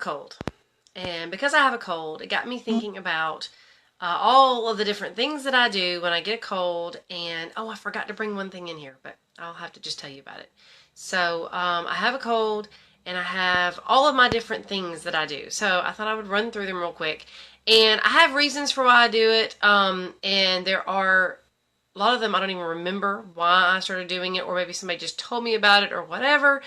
cold. And because I have a cold, it got me thinking about all of the different things that I do when I get a cold. And oh, I forgot to bring one thing in here, but I'll have to just tell you about it. So I have a cold and I have all of my different things that I do. So I thought I would run through them real quick. And I have reasons for why I do it. And there are a lot of them I don't even remember why I started doing it, or maybe somebody just told me about it or whatever.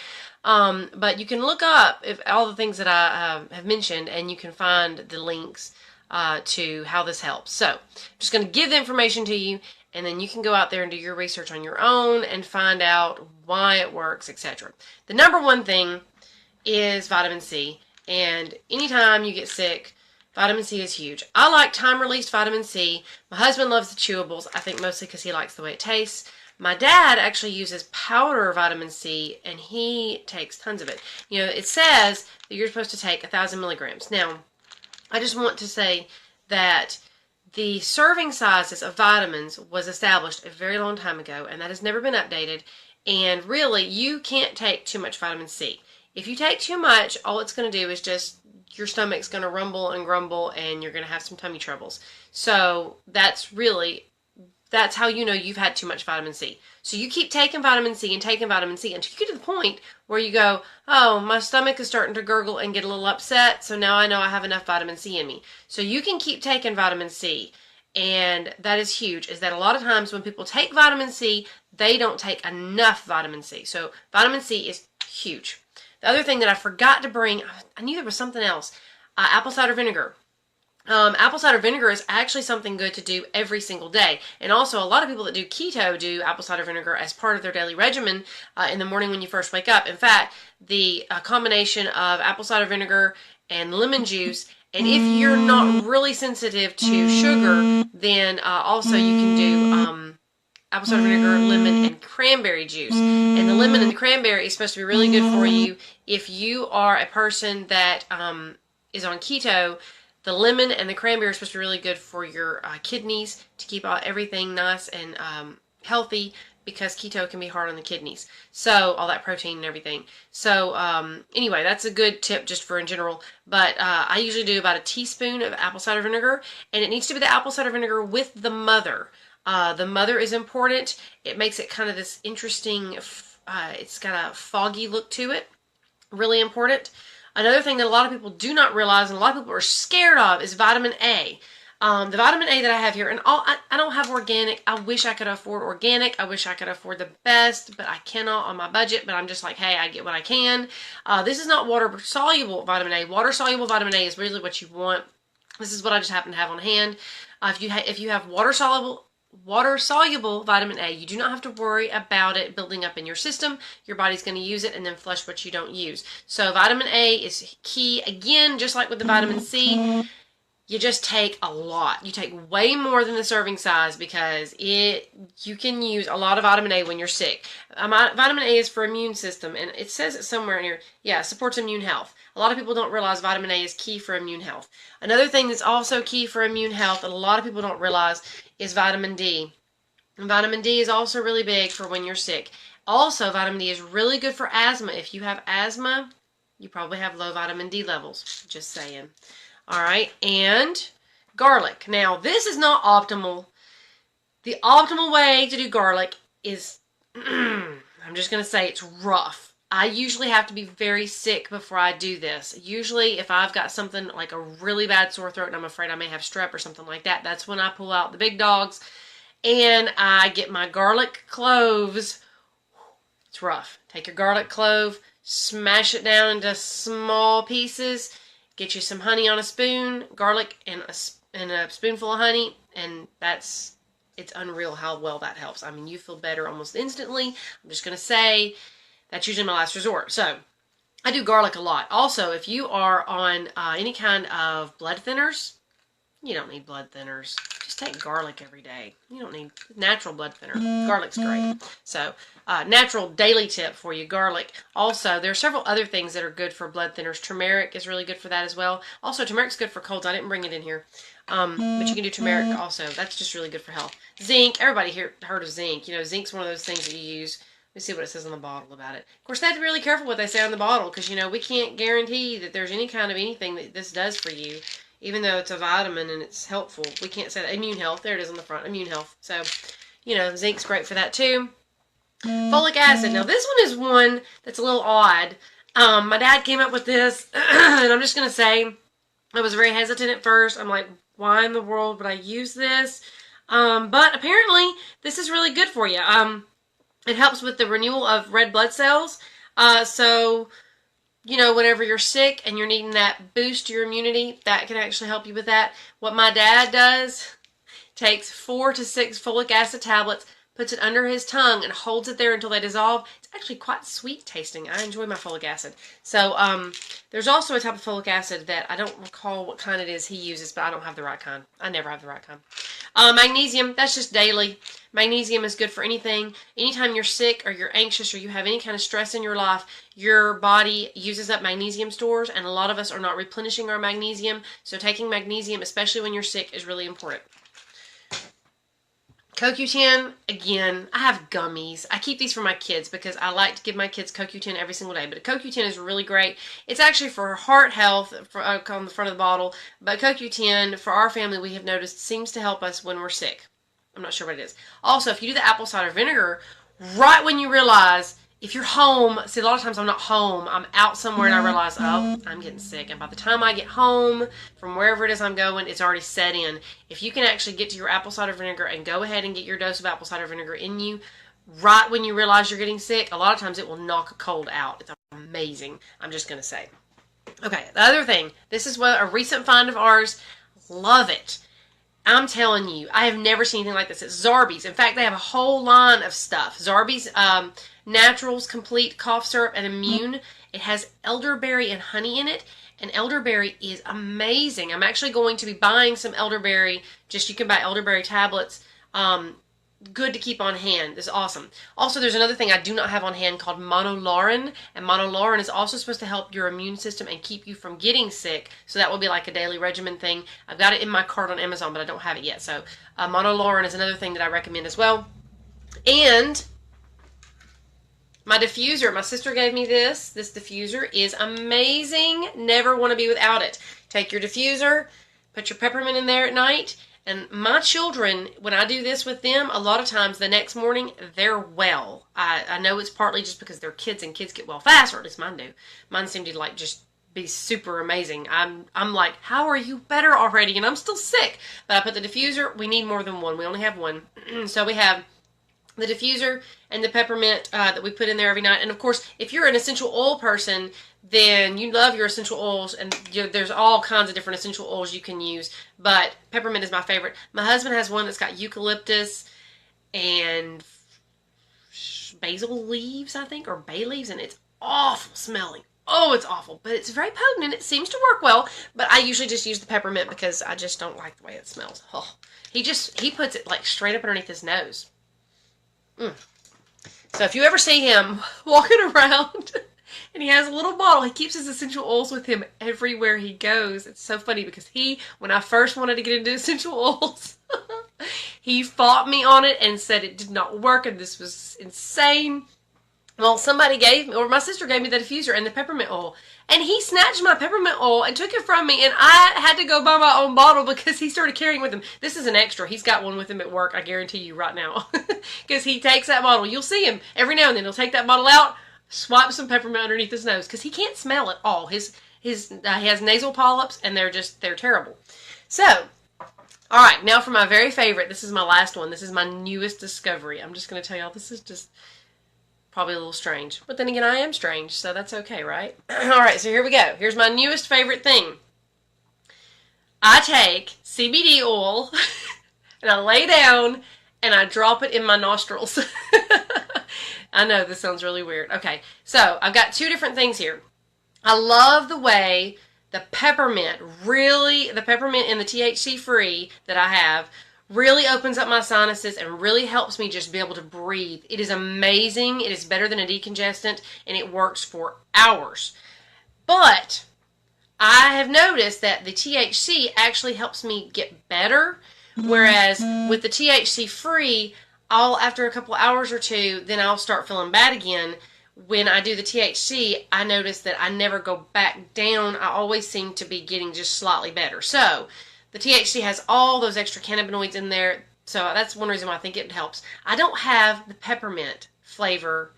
But you can look up if all the things that I have mentioned, and you can find the links to how this helps. So I'm just going to give the information to you, and then you can go out there and do your research on your own and find out why it works, etc. The number one thing is vitamin C, and anytime you get sick, vitamin C is huge. I like time-released vitamin C. My husband loves the chewables, I think mostly because he likes the way it tastes. My dad actually uses powder vitamin C, and he takes tons of it. You know, it says that you're supposed to take 1,000 milligrams. Now, I just want to say that the serving sizes of vitamins was established a very long time ago, and that has never been updated. And really, you can't take too much vitamin C. If you take too much, all it's going to do is just your stomach's going to rumble and grumble, and you're going to have some tummy troubles. So that's how you know you've had too much vitamin C. So you keep taking vitamin C and taking vitamin C until you get to the point where you go, oh, my stomach is starting to gurgle and get a little upset, so now I know I have enough vitamin C in me. So you can keep taking vitamin C, and that is huge, is that a lot of times when people take vitamin C, they don't take enough vitamin C. So vitamin C is huge. The other thing that I forgot to bring, I knew there was something else, apple cider vinegar. Apple cider vinegar is actually something good to do every single day. And also, a lot of people that do keto do apple cider vinegar as part of their daily regimen in the morning when you first wake up. In fact, the combination of apple cider vinegar and lemon juice, and if you're not really sensitive to sugar, then also you can do apple cider vinegar, lemon, and cranberry juice. And the lemon and the cranberry is supposed to be really good for you if you are a person that is on keto. The lemon and the cranberry are supposed to be really good for your kidneys, to keep everything nice and healthy, because keto can be hard on the kidneys. So all that protein and everything. So anyway, that's a good tip just for in general. But I usually do about a teaspoon of apple cider vinegar, and it needs to be the apple cider vinegar with the mother. The mother is important. It makes it kind of this interesting, it's got a foggy look to it. Really important. Another thing that a lot of people do not realize, and a lot of people are scared of, is vitamin A. The vitamin A that I have here, and I don't have organic. I wish I could afford organic. I wish I could afford the best, but I cannot on my budget. But I'm just like, hey, I get what I can. This is not water-soluble vitamin A. Water-soluble vitamin A is really what you want. This is what I just happen to have on hand. If you have water-soluble vitamin A, you do not have to worry about it building up in your system. Your body's going to use it and then flush what you don't use. So vitamin A is key. Again, just like with the vitamin C, you just take a lot. You take way more than the serving size, because you can use a lot of vitamin A when you're sick. Vitamin A is for immune system, and it says it somewhere in here. Yeah, supports immune health. A lot of people don't realize vitamin A is key for immune health. Another thing that's also key for immune health that a lot of people don't realize is vitamin D. And vitamin D is also really big for when you're sick. Also, vitamin D is really good for asthma. If you have asthma, you probably have low vitamin D levels. Just saying. All right, and garlic. Now, this is not optimal. The optimal way to do garlic is, I'm just going to say it's rough. I usually have to be very sick before I do this. Usually, if I've got something like a really bad sore throat and I'm afraid I may have strep or something like that, that's when I pull out the big dogs and I get my garlic cloves. It's rough. Take your garlic clove, smash it down into small pieces, get you some honey on a spoon, garlic and a spoonful of honey, and it's unreal how well that helps. I mean, you feel better almost instantly. I'm just going to say that's usually my last resort. So I do garlic a lot. Also, if you are on any kind of blood thinners, you don't need blood thinners. Just take garlic every day. You don't need natural blood thinner. Garlic's great. So natural daily tip for you, garlic. Also, there are several other things that are good for blood thinners. Turmeric is really good for that as well. Also, turmeric's good for colds. I didn't bring it in here. But you can do turmeric also. That's just really good for health. Zinc. Everybody here heard of zinc. You know, zinc's one of those things that you use me see what it says on the bottle about it. Of course, they have to be really careful what they say on the bottle because, you know, we can't guarantee that there's any kind of anything that this does for you. Even though it's a vitamin and it's helpful, we can't say that. Immune health, there it is on the front, immune health. So, you know, zinc's great for that too. Folic acid. Now, this one is one that's a little odd. My dad came up with this, and I'm just going to say, I was very hesitant at first. I'm like, why in the world would I use this? But apparently, this is really good for you. It helps with the renewal of red blood cells. So, you know, whenever you're sick and you're needing that boost to your immunity, that can actually help you with that. What my dad does, takes 4 to 6 folic acid tablets, puts it under his tongue, and holds it there until they dissolve. It's actually quite sweet tasting. I enjoy my folic acid. So, there's also a type of folic acid that I don't recall what kind it is he uses, but I don't have the right kind. I never have the right kind. Magnesium, that's just daily. Magnesium is good for anything. Anytime you're sick or you're anxious or you have any kind of stress in your life, your body uses up magnesium stores, and a lot of us are not replenishing our magnesium. So taking magnesium, especially when you're sick, is really important. CoQ10, again, I have gummies. I keep these for my kids because I like to give my kids CoQ10 every single day. But CoQ10 is really great. It's actually for heart health on the front of the bottle. But CoQ10, for our family, we have noticed, seems to help us when we're sick. I'm not sure what it is. Also, if you do the apple cider vinegar, right when you realize, if you're home, see, a lot of times I'm not home. I'm out somewhere and I realize, oh, I'm getting sick. And by the time I get home from wherever it is I'm going, it's already set in. If you can actually get to your apple cider vinegar and go ahead and get your dose of apple cider vinegar in you, right when you realize you're getting sick, a lot of times it will knock a cold out. It's amazing. I'm just going to say. Okay, the other thing, this is a recent find of ours. Love it. I'm telling you, I have never seen anything like this. It's Zarbee's. In fact, they have a whole line of stuff. Zarbee's Naturals Complete Cough Syrup and Immune. It has elderberry and honey in it, and elderberry is amazing. I'm actually going to be buying some elderberry. Just, you can buy elderberry tablets. Good to keep on hand. This is awesome. Also, there's another thing I do not have on hand called monolaurin, and monolaurin is also supposed to help your immune system and keep you from getting sick, so that will be like a daily regimen thing. I've got it in my cart on Amazon, but I don't have it yet, so monolaurin is another thing that I recommend as well. And my diffuser, my sister gave me this. This diffuser is amazing. Never want to be without it. Take your diffuser, put your peppermint in there at night. And my children, when I do this with them, a lot of times the next morning, they're well. I know it's partly just because they're kids and kids get well fast, or at least mine do. Mine seem to like just be super amazing. I'm like, how are you better already? And I'm still sick. But I put the diffuser, we need more than one. We only have one. So we have the diffuser and the peppermint that we put in there every night. And of course, if you're an essential oil person, then you love your essential oils, and there's all kinds of different essential oils you can use, but peppermint is my favorite. My husband has one that's got eucalyptus and basil leaves, I think, or bay leaves, and it's awful smelling. Oh, it's awful, but it's very potent, and it seems to work well, but I usually just use the peppermint because I just don't like the way it smells. Oh. He puts it like straight up underneath his nose. So if you ever see him walking around and he has a little bottle, he keeps his essential oils with him everywhere he goes. It's so funny because when I first wanted to get into essential oils, he fought me on it and said it did not work and this was insane. Well, somebody gave me, or my sister gave me the diffuser and the peppermint oil. And he snatched my peppermint oil and took it from me, and I had to go buy my own bottle because he started carrying with him. This is an extra. He's got one with him at work, I guarantee you right now. Because he takes that bottle. You'll see him every now and then. He'll take that bottle out, swipe some peppermint underneath his nose because he can't smell at all. He has nasal polyps, and they're terrible. So, all right, now for my very favorite. This is my last one. This is my newest discovery. I'm just going to tell y'all, this is just probably a little strange. But then again, I am strange, so that's okay, right? Alright, so here we go. Here's my newest favorite thing. I take CBD oil, and I lay down, and I drop it in my nostrils. I know, this sounds really weird. Okay, so I've got two different things here. I love the way the peppermint and the THC-free that I have really opens up my sinuses and really helps me just be able to breathe. It is amazing. It is better than a decongestant, and it works for hours. But I have noticed that the THC actually helps me get better, whereas with the THC free, after a couple hours or two, then I'll start feeling bad again. When I do the THC, I notice that I never go back down. I always seem to be getting just slightly better. So the THC has all those extra cannabinoids in there. So that's one reason why I think it helps. I don't have the peppermint flavor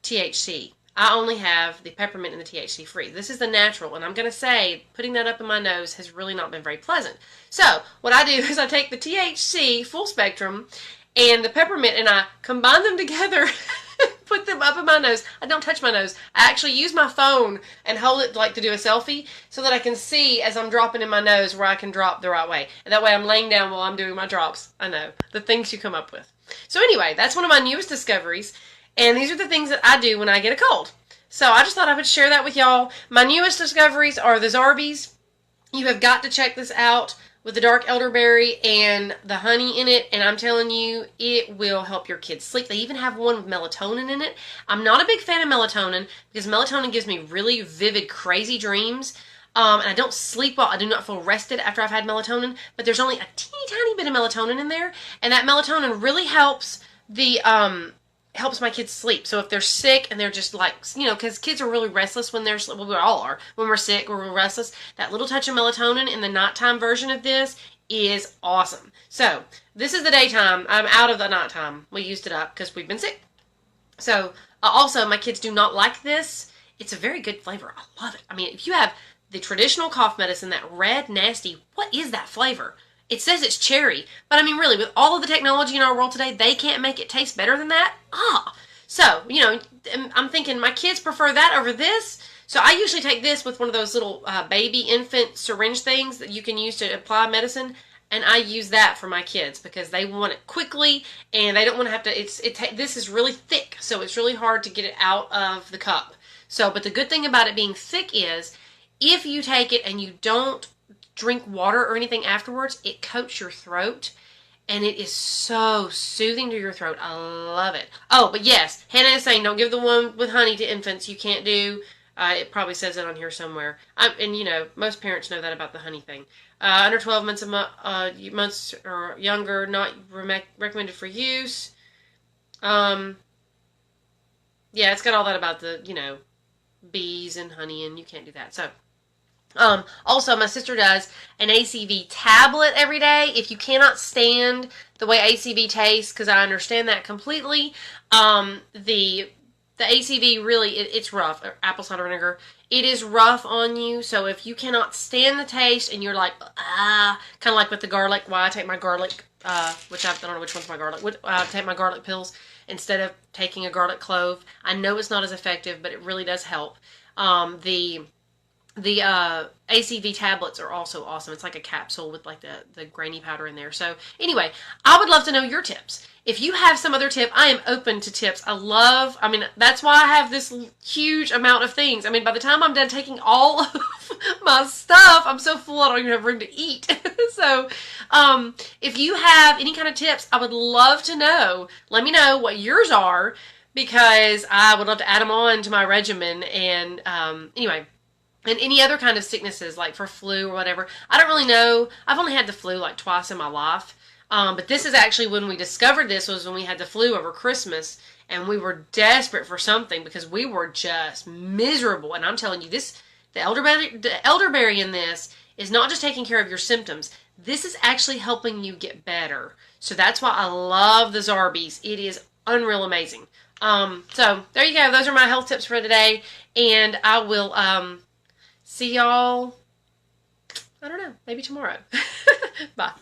THC. I only have the peppermint and the THC free. This is the natural, and I'm going to say putting that up in my nose has really not been very pleasant. So what I do is I take the THC full spectrum and the peppermint, and I combine them together, put them up in my nose. I don't touch my nose. I actually use my phone and hold it like to do a selfie so that I can see as I'm dropping in my nose where I can drop the right way. And that way I'm laying down while I'm doing my drops. I know, the things you come up with. So anyway, that's one of my newest discoveries. And these are the things that I do when I get a cold. So I just thought I would share that with y'all. My newest discoveries are the Zarbies. You have got to check this out with the dark elderberry and the honey in it. And I'm telling you, it will help your kids sleep. They even have one with melatonin in it. I'm not a big fan of melatonin because melatonin gives me really vivid, crazy dreams. And I don't sleep well. I do not feel rested after I've had melatonin. But there's only a teeny tiny bit of melatonin in there. And that melatonin really helps helps my kids sleep. So if they're sick and they're just like, you know, because kids are really restless when they're, well, we all are, when we're sick or we're restless, that little touch of melatonin in the nighttime version of this is awesome. So this is the daytime. I'm out of the nighttime. We used it up because we've been sick. So also, my kids do not like this. It's a very good flavor. I love it. I mean, if you have the traditional cough medicine, that red, nasty, what is that flavor? It says it's cherry, but I mean, really, with all of the technology in our world today, they can't make it taste better than that. So, you know, I'm thinking my kids prefer that over this. So I usually take this with one of those little baby infant syringe things that you can use to apply medicine, and I use that for my kids because they want it quickly and they don't want to have to. This is really thick, so it's really hard to get it out of the cup. So, but the good thing about it being thick is, if you take it and you don't drink water or anything afterwards, it coats your throat and it is so soothing to your throat. I love it. Oh, but yes, Hannah is saying don't give the one with honey to infants. You can't do, it probably says it on here somewhere. And you know, most parents know that about the honey thing. Under 12 months or younger, not recommended for use. Yeah, it's got all that about the, you know, bees and honey, and you can't do that. So also, my sister does an ACV tablet every day. If you cannot stand the way ACV tastes, because I understand that completely, the ACV really, it's rough. Apple cider vinegar. It is rough on you. So if you cannot stand the taste and you're like, kind of like with the garlic, why I take my garlic, which I don't know which one's my garlic. I take my garlic pills instead of taking a garlic clove. I know it's not as effective, but it really does help. The ACV tablets are also awesome. It's like a capsule with like the grainy powder in there. So anyway, I would love to know your tips. If you have some other tip, I am open to tips. I mean, that's why I have this huge amount of things. I mean, by the time I'm done taking all of my stuff, I'm so full I don't even have room to eat. So if you have any kind of tips, I would love to know. Let me know what yours are because I would love to add them on to my regimen. And anyway, and any other kind of sicknesses, like for flu or whatever. I don't really know. I've only had the flu like twice in my life. But this is actually when we discovered this was when we had the flu over Christmas. And we were desperate for something because we were just miserable. And I'm telling you, the elderberry in this is not just taking care of your symptoms. This is actually helping you get better. So that's why I love the Zarbies. It is unreal amazing. So there you go. Those are my health tips for today. And I will see y'all, I don't know, maybe tomorrow. Bye.